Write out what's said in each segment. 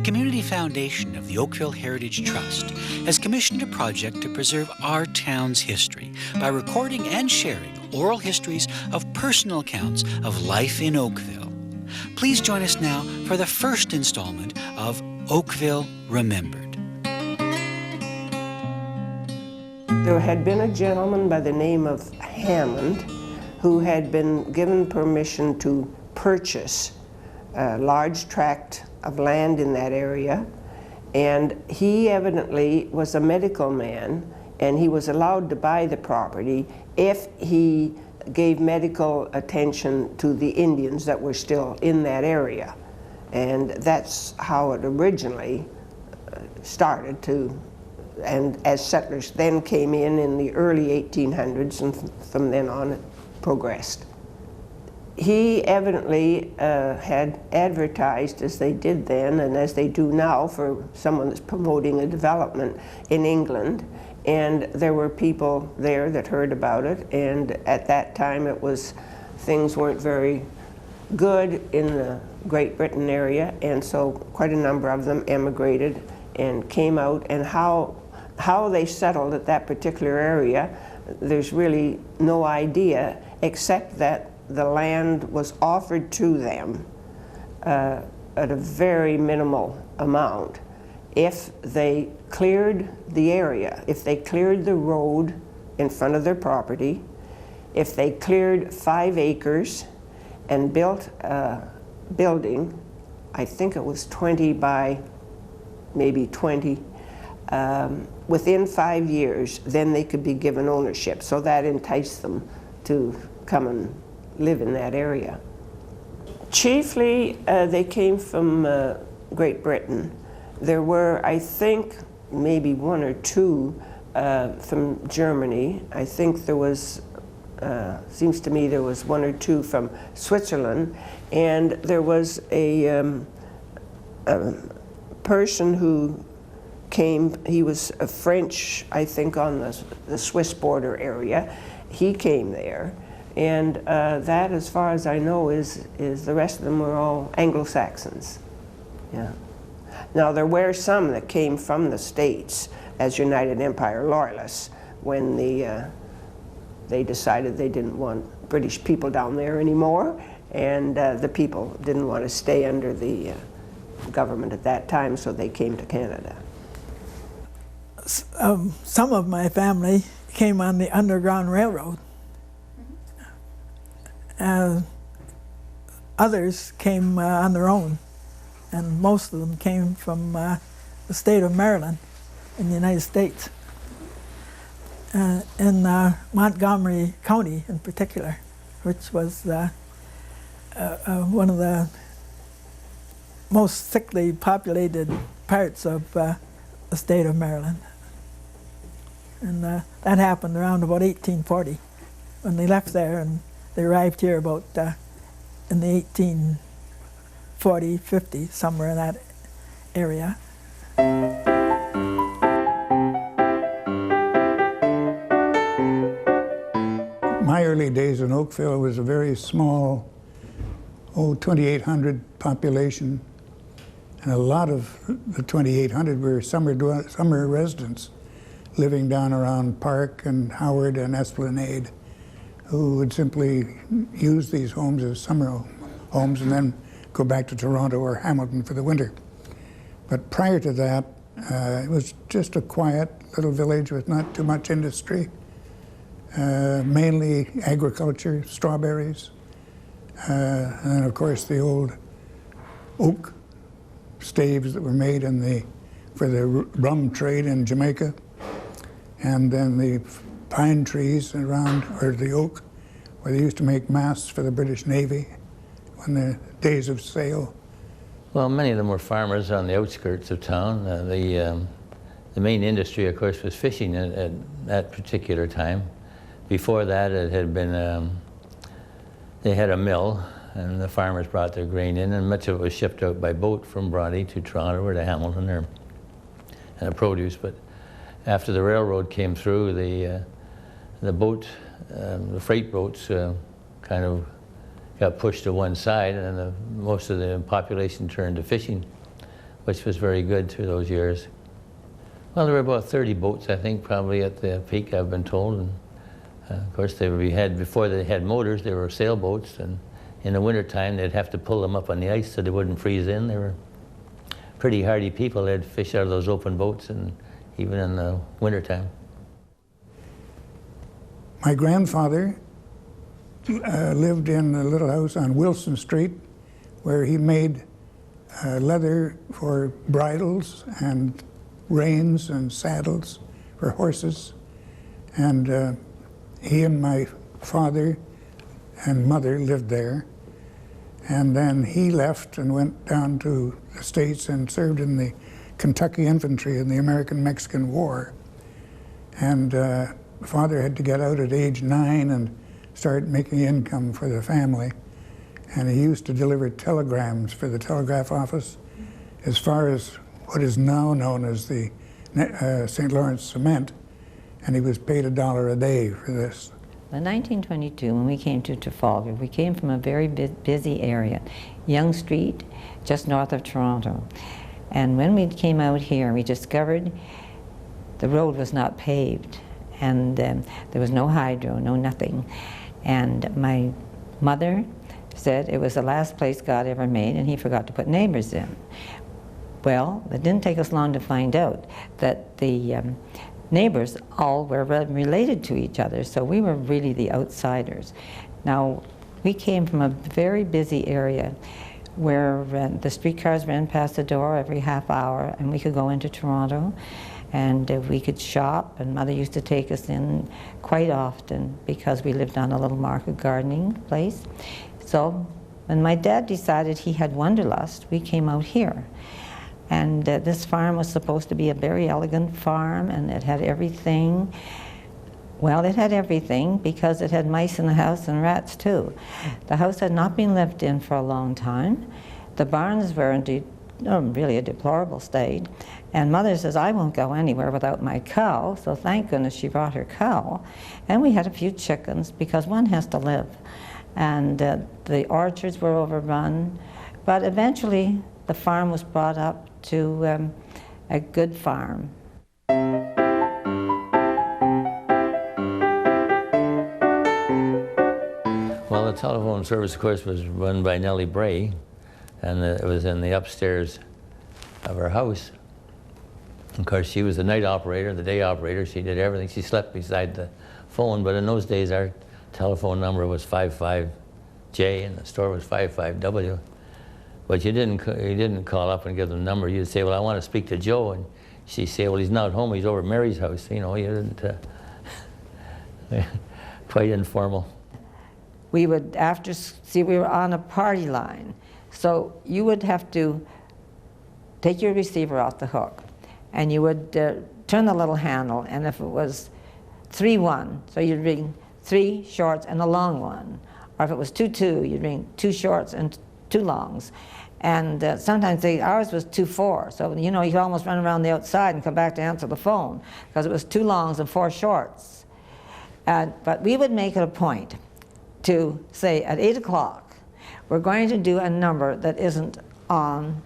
Community Foundation of the Oakville Heritage Trust has commissioned a project to preserve our town's history by recording and sharing oral histories of personal accounts of life in Oakville. Please join us now for the first installment of Oakville Remembered. There had been a gentleman by the name of Hammond who had been given permission to purchase a large tract of land in that area, and he evidently was a medical man, and he was allowed to buy the property if he gave medical attention to the Indians that were still in that area. And that's how it originally started to, and as settlers then came in the early 1800s, and from then on it progressed. He evidently had advertised, as they did then and as they do now for someone that's promoting a development in England, and there were people there that heard about it, and at that time things weren't very good in the Great Britain area, and so quite a number of them emigrated and came out, and how they settled at that particular area, there's really no idea, except that the land was offered to them at a very minimal amount if they cleared the area, if they cleared the road in front of their property, if they cleared 5 acres and built a building, I think it was 20 by maybe 20, within 5 years, then they could be given ownership. So that enticed them to come and live in that area. Chiefly, they came from Great Britain. There were, I think, maybe 1 or 2 from Germany. I think there was, seems to me there was 1 or 2 from Switzerland, and there was a person who came, he was a French, I think, on the Swiss border area. He came there. And that, as far as I know, is the rest of them were all Anglo-Saxons. Yeah. Now, there were some that came from the States as United Empire Loyalists when they decided they didn't want British people down there anymore, and the people didn't want to stay under the government at that time, so they came to Canada. Some of my family came on the Underground Railroad. Others came on their own, and most of them came from the state of Maryland in the United States, in Montgomery County in particular, which was one of the most thickly populated parts of the state of Maryland. And that happened around about 1840 when they left there, and they arrived here about in the 1840, 50, somewhere in that area. My early days in Oakville was a very small, 2,800 population, and a lot of the 2,800 were summer residents living down around Park and Howard and Esplanade, who would simply use these homes as summer homes and then go back to Toronto or Hamilton for the winter. But prior to that, it was just a quiet little village with not too much industry, mainly agriculture, strawberries, and then of course the old oak staves that were made for the rum trade in Jamaica, and then the pine trees around, or the oak, where they used to make masts for the British Navy on the days of sail. Well, many of them were farmers on the outskirts of town. The main industry, of course, was fishing at that particular time. Before that, it had been, they had a mill, and the farmers brought their grain in, and much of it was shipped out by boat from Bronte to Toronto or to Hamilton, or and produce. But after the railroad came through, the freight boats kind of got pushed to one side, and most of the population turned to fishing. which was very good through those years. Well, there were about 30 boats, I think, probably at the peak, I've been told. And of course, before they had motors, they were sailboats, and in the wintertime, they'd have to pull them up on the ice so they wouldn't freeze in. They were pretty hardy people. They'd fish out of those open boats, and even in the wintertime. My grandfather lived in a little house on Wilson Street, where he made leather for bridles and reins and saddles for horses. And he and my father and mother lived there. And then he left and went down to the States and served in the Kentucky Infantry in the American-Mexican War. And father had to get out at age 9 and start making income for the family. And he used to deliver telegrams for the telegraph office as far as what is now known as the St. Lawrence Cement, and he was paid $1 a day for this. In 1922, when we came to Trafalgar, we came from a very busy area, Yonge Street, just north of Toronto. And when we came out here, we discovered the road was not paved, and there was no hydro, no nothing. And my mother said it was the last place God ever made, and he forgot to put neighbors in. Well, it didn't take us long to find out that the neighbors all were related to each other, so we were really the outsiders. Now, we came from a very busy area where the streetcars ran past the door every half hour, and we could go into Toronto, and we could shop, and Mother used to take us in quite often because we lived on a little market gardening place. So when my dad decided he had wanderlust, we came out here. And this farm was supposed to be a very elegant farm, and it had everything. Well, it had everything because it had mice in the house and rats too. The house had not been lived in for a long time. The barns were in really a deplorable state. And Mother says, I won't go anywhere without my cow, so thank goodness she brought her cow. And we had a few chickens because one has to live. And the orchards were overrun. But eventually, the farm was brought up to a good farm. Well, the telephone service, of course, was run by Nellie Bray, and it was in the upstairs of her house. Of course, she was the night operator, the day operator. She did everything. She slept beside the phone, but in those days, our telephone number was 55J, and the store was 55W. But you didn't call up and give them the number. You'd say, well, I want to speak to Joe. And she'd say, well, he's not home. He's over at Mary's house. You know, you didn't, quite informal. We would, we were on a party line. So you would have to take your receiver off the hook, and you would turn the little handle, and if it was 3-1, so you'd ring 3 shorts and a long one. Or if it was 2-2, you'd ring 2 shorts and 2 longs. And sometimes ours was 2-4, so you know you could almost run around the outside and come back to answer the phone because it was 2 longs and 4 shorts. But we would make it a point to say at 8 o'clock we're going to do a number that isn't on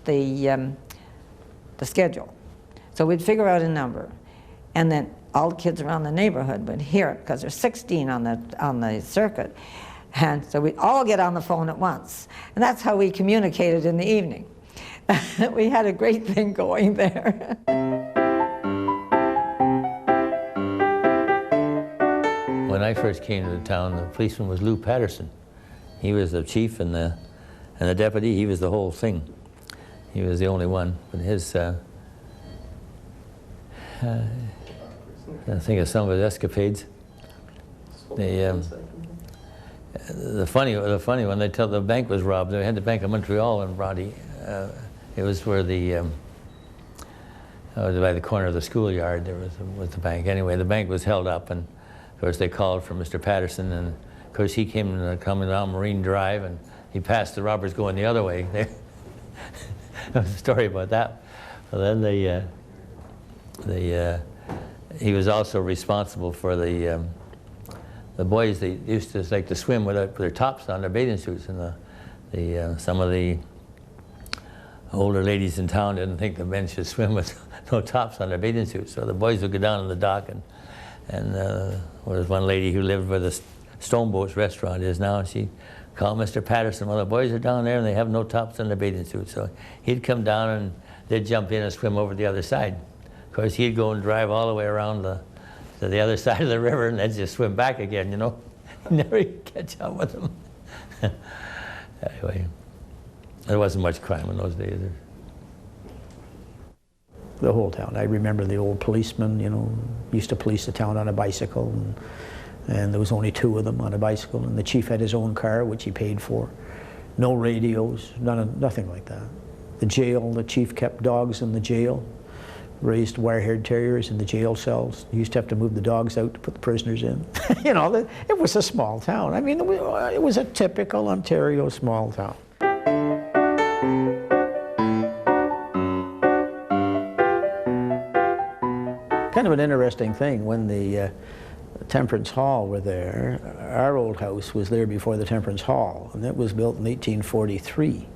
the schedule. So we'd figure out a number, and then all the kids around the neighborhood would hear it because there's 16 on the circuit. And so we'd all get on the phone at once. And that's how we communicated in the evening. We had a great thing going there. When I first came to the town, the policeman was Lou Patterson. He was the chief and the deputy. He was the whole thing. He was the only one. But his, I think of some of his escapades. The funny one, they tell the bank was robbed. They had the Bank of Montreal in Brodie. It was where was by the corner of the schoolyard. There was the bank. Anyway, the bank was held up, and of course they called for Mr. Patterson, and of course he coming down Marine Drive, and he passed the robbers going the other way. There was a story about that. Well, then he was also responsible for the boys. They used to like to swim with their tops on, their bathing suits, and some of the older ladies in town didn't think the men should swim with no tops on their bathing suits, so the boys would go down on the dock, and there was one lady who lived where the Stoneboat's restaurant is now, and she called Mr. Patterson, well, the boys are down there and they have no tops on their bathing suits. So he'd come down and they'd jump in and swim over the other side. Of course, he'd go and drive all the way around to the other side of the river, and they'd just swim back again, you know. Never catch up with them. Anyway, there wasn't much crime in those days. The whole town. I remember the old policemen, you know, used to police the town on a bicycle, and there was only 2 of them on a bicycle, and the chief had his own car, which he paid for. No radios, nothing like that. The jail, the chief kept dogs in the jail, raised wire-haired terriers in the jail cells. He used to have to move the dogs out to put the prisoners in. You know, it was a small town. I mean, it was a typical Ontario small town. Kind of an interesting thing, when the Temperance Hall were there, our old house was there before the Temperance Hall, and it was built in 1843.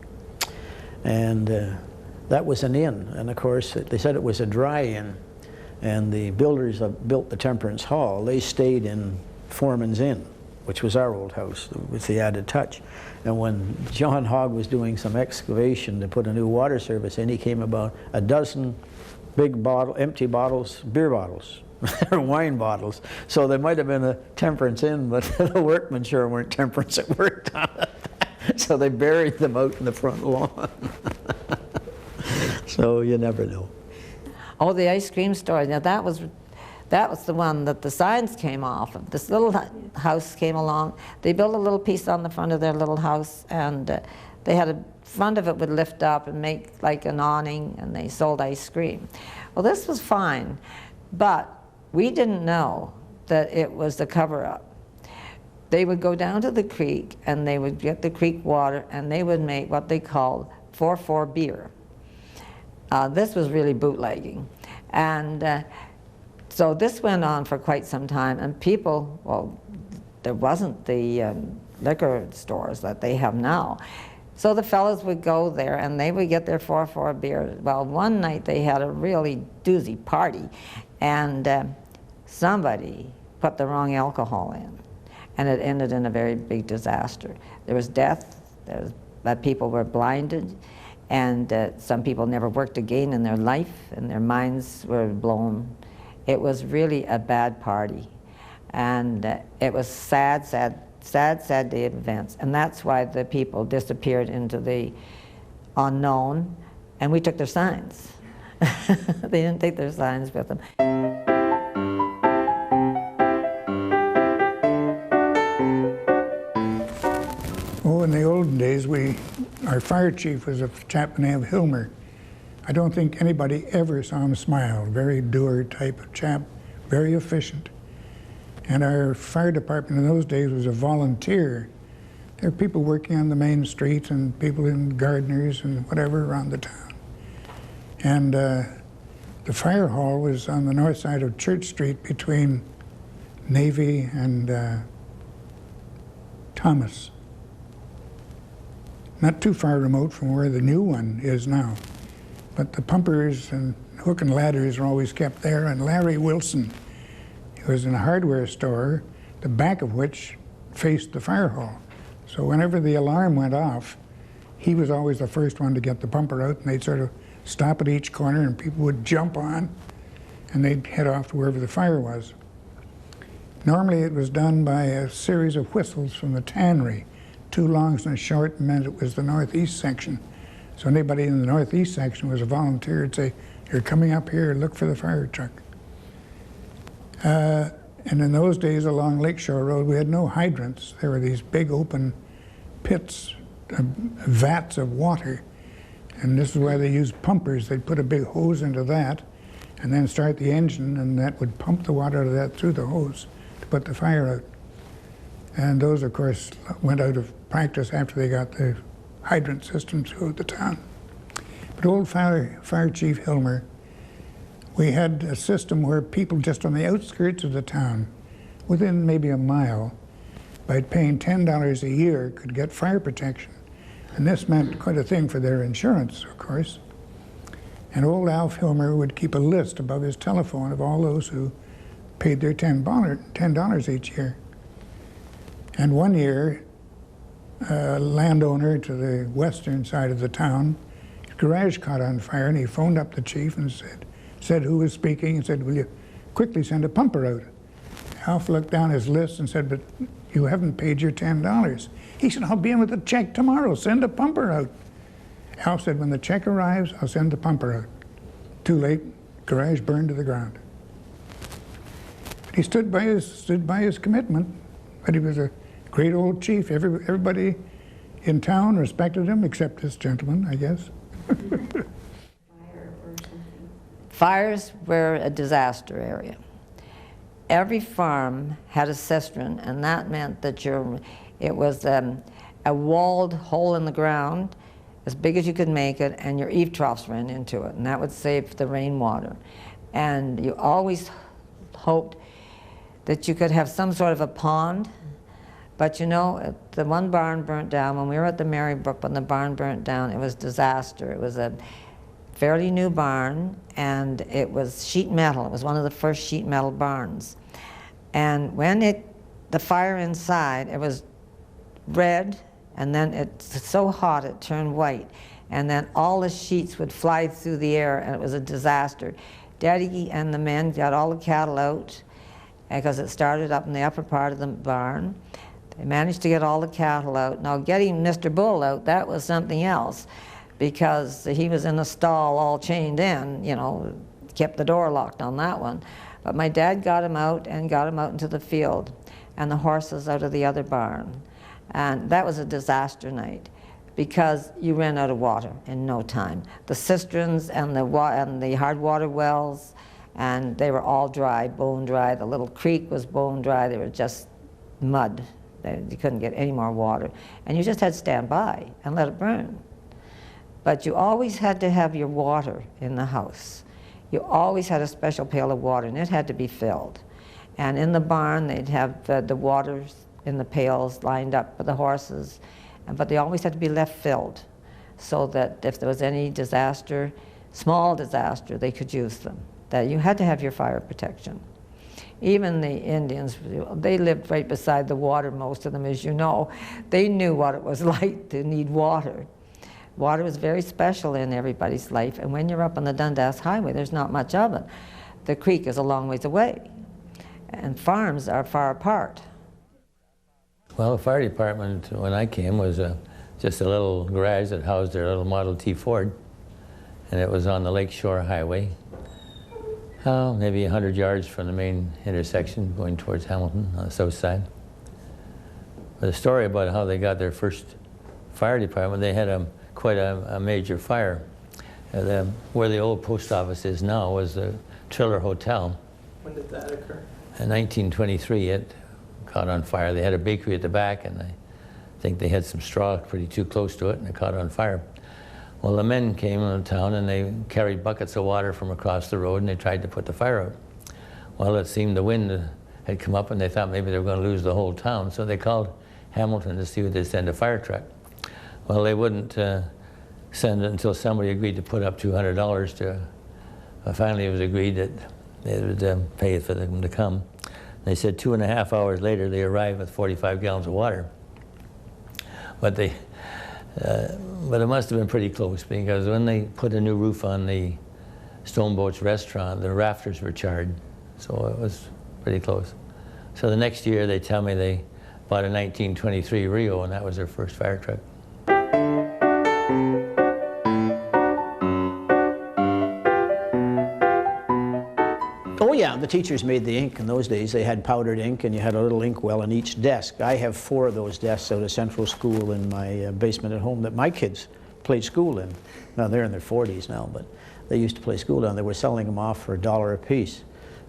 And that was an inn, and of course they said it was a dry inn, and the builders that built the Temperance Hall, they stayed in Foreman's Inn, which was our old house, with the added touch. And when John Hogg was doing some excavation to put a new water service in, he came about a dozen big empty bottles, beer bottles, or wine bottles. So there might have been a Temperance Inn, but the workmen sure weren't temperance that worked on it. So they buried them out in the front lawn. So you never know. Oh, the ice cream store. Now that was the one that the signs came off of. This little house came along. They built a little piece on the front of their little house, and they had a front of it would lift up and make like an awning, and they sold ice cream. Well, this was fine, but we didn't know that it was the cover-up. They would go down to the creek, and they would get the creek water, and they would make what they called 4-4 beer. This was really bootlegging. And so this went on for quite some time, and people, well, there wasn't the liquor stores that they have now. So the fellas would go there, and they would get their 4-4 beer. Well, one night they had a really doozy party, and somebody put the wrong alcohol in, and it ended in a very big disaster. There was death, people were blinded, and some people never worked again in their life, and their minds were blown. It was really a bad party, and it was sad day of events, and that's why the people disappeared into the unknown, and we took their signs. They didn't take their signs with them. Oh, in the olden days, our fire chief was a chap named Hilmer. I don't think anybody ever saw him smile. Very dour type of chap, very efficient. And our fire department in those days was a volunteer. There were people working on the main streets and people in gardeners and whatever around the town. And the fire hall was on the north side of Church Street between Navy and Thomas. Not too far remote from where the new one is now. But the pumpers and hook and ladders were always kept there, and Larry Wilson, he was in a hardware store, the back of which faced the fire hall. So whenever the alarm went off, he was always the first one to get the pumper out, and they'd sort of stop at each corner, and people would jump on, and they'd head off to wherever the fire was. Normally it was done by a series of whistles from the tannery. 2 longs and a short meant it was the northeast section. So anybody in the northeast section was a volunteer would say, "You're coming up here, look for the fire truck." And in those days along Lakeshore Road, we had no hydrants. There were these big open pits, vats of water. And this is why they used pumpers. They'd put a big hose into that and then start the engine, and that would pump the water out of that through the hose to put the fire out. And those, of course, went out of practice after they got the hydrant system throughout the town. But old Fire Chief Hilmer, we had a system where people just on the outskirts of the town, within maybe a mile, by paying $10 a year, could get fire protection. And this meant quite a thing for their insurance, of course. And old Alf Hilmer would keep a list above his telephone of all those who paid their $10 each year. And one year, a landowner to the western side of the town, his garage caught on fire, and he phoned up the chief and said who was speaking, and said, "Will you quickly send a pumper out?" Alf looked down his list and said, "But you haven't paid your $10. He said, "I'll be in with a check tomorrow. Send a pumper out." Alf said, "When the check arrives, I'll send the pumper out." Too late, garage burned to the ground. But he stood by his commitment. But he was a great old chief. Everybody in town respected him, except this gentleman, I guess. Fires were a disaster area. Every farm had a cistern, and that meant that it was a walled hole in the ground, as big as you could make it, and your eave troughs ran into it, and that would save the rainwater. And you always hoped that you could have some sort of a pond, but you know, the one barn burnt down. When we were at the Marybrook, when the barn burnt down, it was disaster. It was a fairly new barn, and it was sheet metal. It was one of the first sheet metal barns. And when the fire inside, it was red, and then it's so hot it turned white. And then all the sheets would fly through the air, and it was a disaster. Daddy and the men got all the cattle out, because it started up in the upper part of the barn. They managed to get all the cattle out. Now, getting Mr. Bull out, that was something else, because he was in a stall all chained in, you know, kept the door locked on that one. But my dad got him out and got him out into the field, and the horses out of the other barn. And that was a disaster night, because you ran out of water in no time. The cisterns and the hard water wells, and they were all dry, bone dry. The little creek was bone dry. They were just mud. You couldn't get any more water. And you just had to stand by and let it burn. But you always had to have your water in the house. You always had a special pail of water, and it had to be filled. And in the barn, they'd have the water in the pails lined up for the horses, but they always had to be left filled, so that if there was any disaster, small disaster, they could use them. That you had to have your fire protection. Even the Indians, they lived right beside the water, most of them, as you know. They knew what it was like to need water. Water was very special in everybody's life, and when you're up on the Dundas Highway, there's not much of it. The creek is a long ways away, and farms are far apart. Well, the fire department, when I came, was just a little garage that housed their little Model T Ford, and it was on the Lakeshore Highway, maybe 100 yards from the main intersection going towards Hamilton on the south side. But a story about how they got their first fire department, they had quite a major fire. Where the old post office is now was the Triller Hotel. When did that occur? In 1923, it caught on fire. They had a bakery at the back, and I think they had some straw pretty too close to it, and it caught on fire. Well, the men came into town, and they carried buckets of water from across the road, and they tried to put the fire out. Well, it seemed the wind had come up, and they thought maybe they were going to lose the whole town, so they called Hamilton to see if they'd send a fire truck. Well, they wouldn't send it until somebody agreed to put up $200 to, finally it was agreed that they would pay for them to come. They said 2.5 hours later they arrived with 45 gallons of water. But it must have been pretty close, because when they put a new roof on the Stoneboat's restaurant, the rafters were charred, so it was pretty close. So the next year they tell me they bought a 1923 Rio, and that was their first fire truck. Oh yeah, the teachers made the ink in those days. They had powdered ink, and you had a little ink well in each desk. I have 4 of those desks out of Central School in my basement at home that my kids played school in. Now they're in their 40s now, but they used to play school down. They were selling them off for $1 a piece,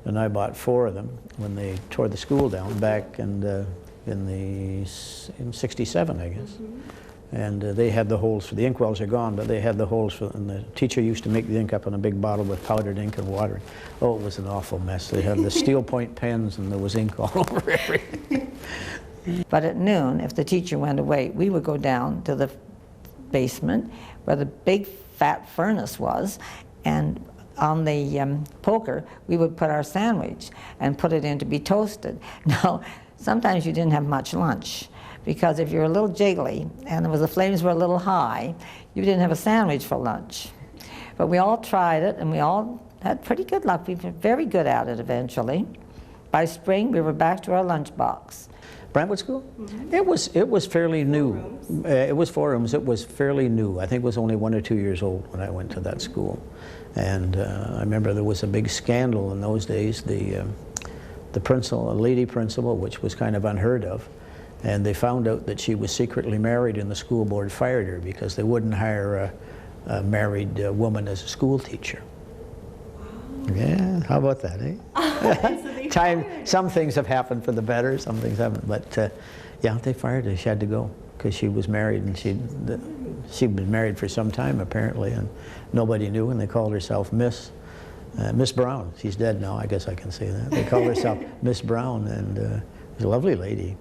and I bought 4 of them when they tore the school down back in '67, I guess. And they had the holes for the ink wells are gone, but they had the holes for, and the teacher used to make the ink up in a big bottle with powdered ink and water. Oh, it was an awful mess. They had the steel point pens, and there was ink all over everything. But at noon, if the teacher went away, we would go down to the basement where the big fat furnace was, and on the poker we would put our sandwich and put it in to be toasted. Now, sometimes you didn't have much lunch, because if you're a little jiggly and the flames were a little high, you didn't have a sandwich for lunch. But we all tried it, and we all had pretty good luck. We were very good at it eventually. By spring, we were back to our lunchbox. Brentwood School? Mm-hmm. It was fairly new. It was 4 rooms. It was fairly new. I think it was only 1 or 2 years old when I went to that school. And I remember there was a big scandal in those days. The principal, a lady principal, which was kind of unheard of, and they found out that she was secretly married, and the school board fired her because they wouldn't hire a married woman as a school teacher. Wow. Yeah, how about that, eh? Some things have happened for the better, some things haven't, but yeah, they fired her. She had to go because she was married, and she'd been married for some time apparently, and nobody knew, and they called herself Miss Brown. She's dead now, I guess I can say that. They called herself Miss Brown, and was a lovely lady.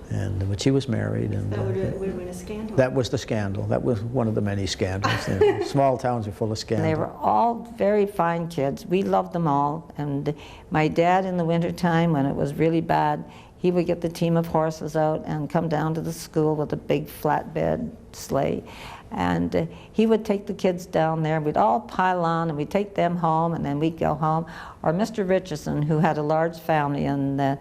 But she was married, and that would have been a scandal. That was the scandal. That was one of the many scandals. Small towns are full of scandals. They were all very fine kids. We loved them all. And my dad, in the wintertime, when it was really bad, he would get the team of horses out and come down to the school with a big flatbed sleigh. And he would take the kids down there. We'd all pile on, and we'd take them home, and then we'd go home. Or Mr. Richardson, who had a large family in the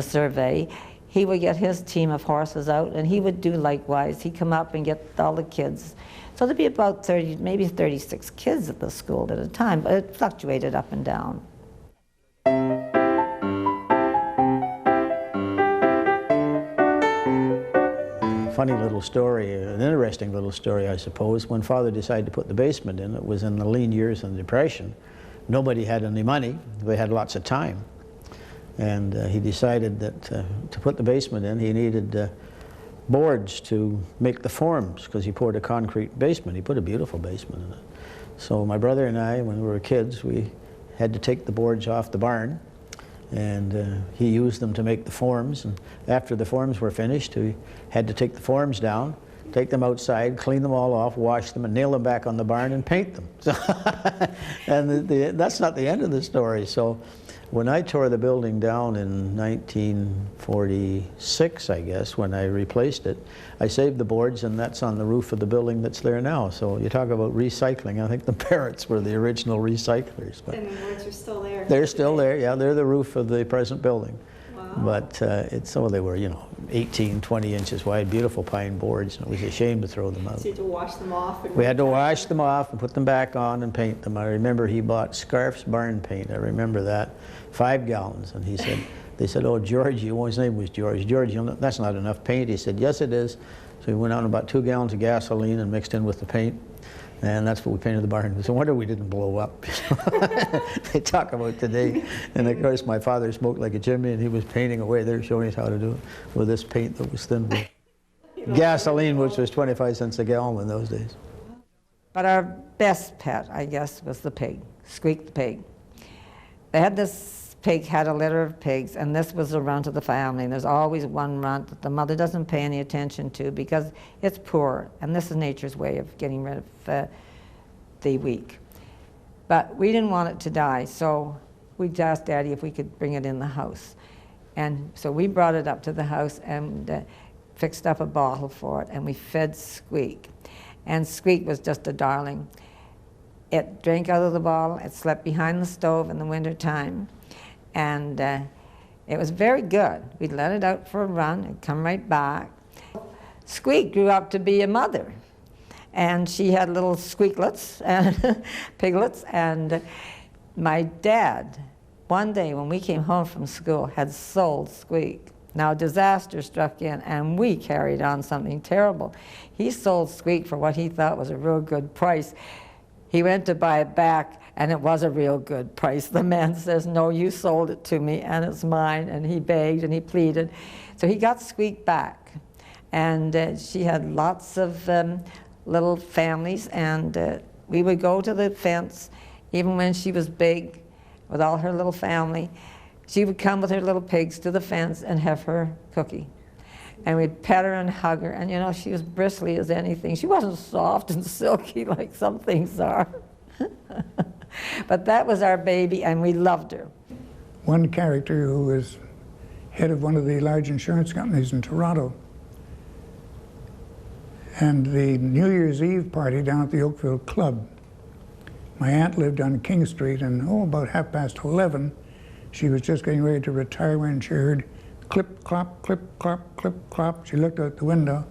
survey, he would get his team of horses out, and he would do likewise. He'd come up and get all the kids. So there'd be about 30, maybe 36 kids at the school at a time, but it fluctuated up and down. Funny little story, an interesting little story, I suppose. When Father decided to put the basement in, it was in the lean years of the Depression. Nobody had any money. They had lots of time. And he decided that to put the basement in, he needed boards to make the forms, because he poured a concrete basement. He put a beautiful basement in it. So my brother and I, when we were kids, we had to take the boards off the barn, and he used them to make the forms. And after the forms were finished, we had to take the forms down, take them outside, clean them all off, wash them, and nail them back on the barn and paint them. So and that's not the end of the story. So when I tore the building down in 1946, I guess, when I replaced it, I saved the boards, and that's on the roof of the building that's there now. So you talk about recycling. I think the Barretts were the original recyclers. But and the boards are still there. They're still there, yeah. They're the roof of the present building. Wow. But they were, 18, 20 inches wide, beautiful pine boards, and it was a shame to throw them out. So you had to wash them off? We had to wash them off and put them back on and paint them. I remember he bought Scarf's barn paint. I remember that. 5 gallons, and they said, oh, George, his name was George, that's not enough paint. He said, yes, it is. So he went out about 2 gallons of gasoline and mixed in with the paint, and that's what we painted the barn. It's a wonder we didn't blow up. They talk about today, and of course my father smoked like a chimney, and he was painting away there, showing us how to do it with this paint that was thin. Gasoline, which was 25 cents a gallon in those days. But our best pet, I guess, was the pig, Squeak the pig. They had this pig, had a litter of pigs, and this was a runt of the family. And there's always one runt that the mother doesn't pay any attention to because it's poor, and this is nature's way of getting rid of the weak. But we didn't want it to die, so we asked Daddy if we could bring it in the house. And so we brought it up to the house and fixed up a bottle for it, and we fed Squeak. And Squeak was just a darling. It drank out of the bottle, it slept behind the stove in the winter time, and it was very good. We'd let it out for a run and come right back. Squeak grew up to be a mother, and she had little squeaklets and piglets, and my dad, one day when we came home from school, had sold Squeak. Now disaster struck in, and we carried on something terrible. He sold Squeak for what he thought was a real good price. He went to buy it back, and it was a real good price. The man says, no, you sold it to me, and it's mine. And he begged and he pleaded. So he got Squeak back. And she had lots of little families, and we would go to the fence, even when she was big, with all her little family. She would come with her little pigs to the fence and have her cookie. And we'd pet her and hug her, and you know, she was bristly as anything. She wasn't soft and silky like some things are. But that was our baby, and we loved her. One character who was head of one of the large insurance companies in Toronto, and the New Year's Eve party down at the Oakville Club. My aunt lived on King Street, and about 11:30, she was just getting ready to retire when she heard clip, clop, clip, clop, clip, clop. She looked out the window,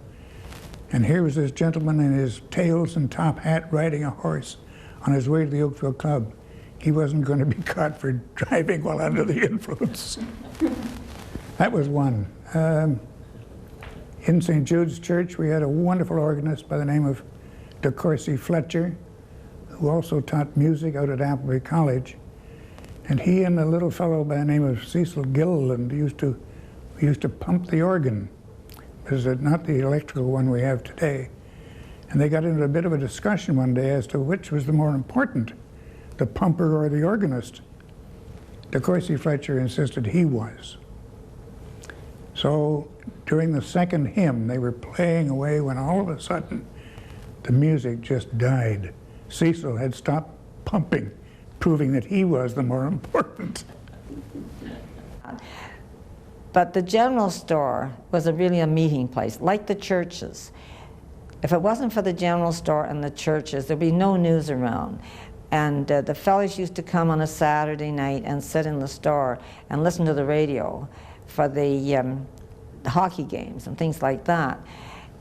and here was this gentleman in his tails and top hat riding a horse on his way to the Oakville Club. He wasn't going to be caught for driving while under the influence. That was one. In St. Jude's Church, we had a wonderful organist by the name of De Courcy Fletcher, who also taught music out at Appleby College. And he and a little fellow by the name of Cecil Gilliland used to pump the organ. It was not the electrical one we have today. And they got into a bit of a discussion one day as to which was the more important, the pumper or the organist. De Courcy Fletcher insisted he was. So during the second hymn, they were playing away when all of a sudden the music just died. Cecil had stopped pumping, proving that he was the more important. But the general store was really a meeting place, like the churches. If it wasn't for the general store and the churches, there'd be no news around. And the fellows used to come on a Saturday night and sit in the store and listen to the radio for the hockey games and things like that.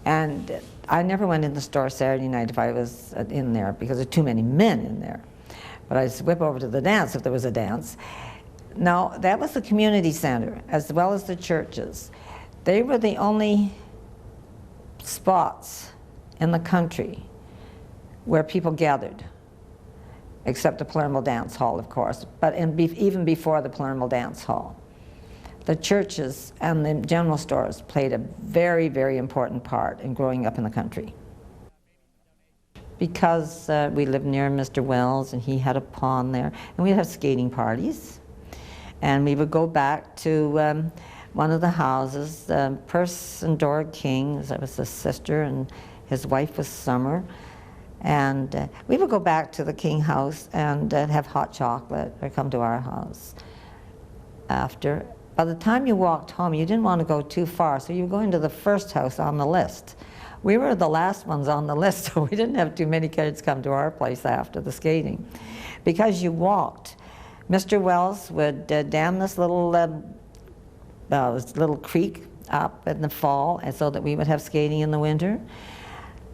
And I never went in the store Saturday night if I was in there, because there were too many men in there. But I'd whip over to the dance if there was a dance. Now, that was the community center, as well as the churches. They were the only spots in the country where people gathered, except the Palermo Dance Hall, of course, but even before the Palermo Dance Hall. The churches and the general stores played a very, very important part in growing up in the country. Because we lived near Mr. Wells, and he had a pond there, and we'd have skating parties. And we would go back to one of the houses, Perce and Dora King, that was his sister, and his wife was Summer. And we would go back to the King house and have hot chocolate, or come to our house after. By the time you walked home, you didn't want to go too far, so you were going to the first house on the list. We were the last ones on the list, so we didn't have too many kids come to our place after the skating. Because you walked. Mr. Wells would dam this little creek up in the fall, and so that we would have skating in the winter.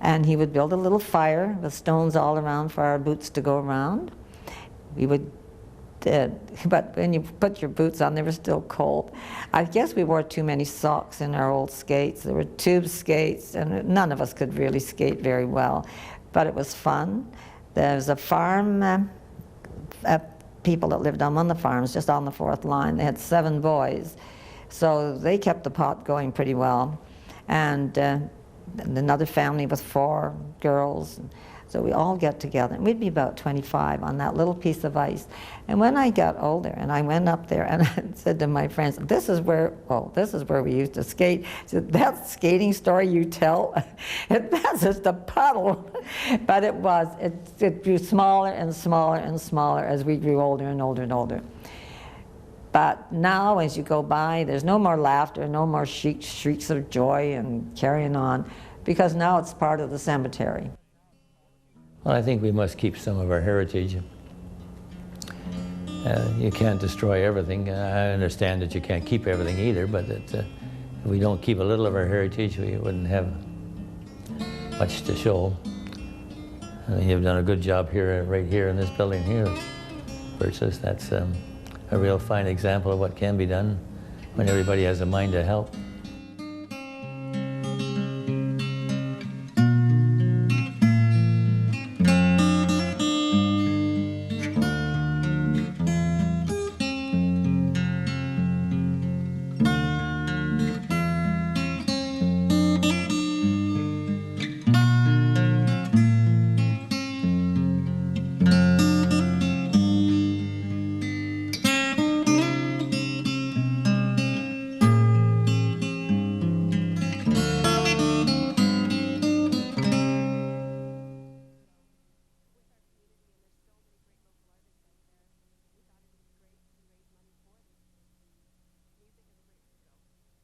And he would build a little fire with stones all around for our boots to go around. We would but when you put your boots on, they were still cold. I guess we wore too many socks in our old skates. There were tube skates, and none of us could really skate very well. But it was fun. There was a farm, people that lived on one of the farms, just on the fourth line. They had 7 boys. So they kept the pot going pretty well. And another family with 4 girls. So we all get together, and we'd be about 25 on that little piece of ice. And when I got older, and I went up there, and I said to my friends, this is where we used to skate. I said, that skating story you tell, that's just a puddle. But it grew smaller and smaller and smaller as we grew older and older and older. But now, as you go by, there's no more laughter, no more shrieks of joy and carrying on, because now it's part of the cemetery. Well, I think we must keep some of our heritage. You can't destroy everything. I understand that you can't keep everything either, but that if we don't keep a little of our heritage, we wouldn't have much to show. You've done a good job here, right here in this building here, Burgess. That's a real fine example of what can be done when everybody has a mind to help.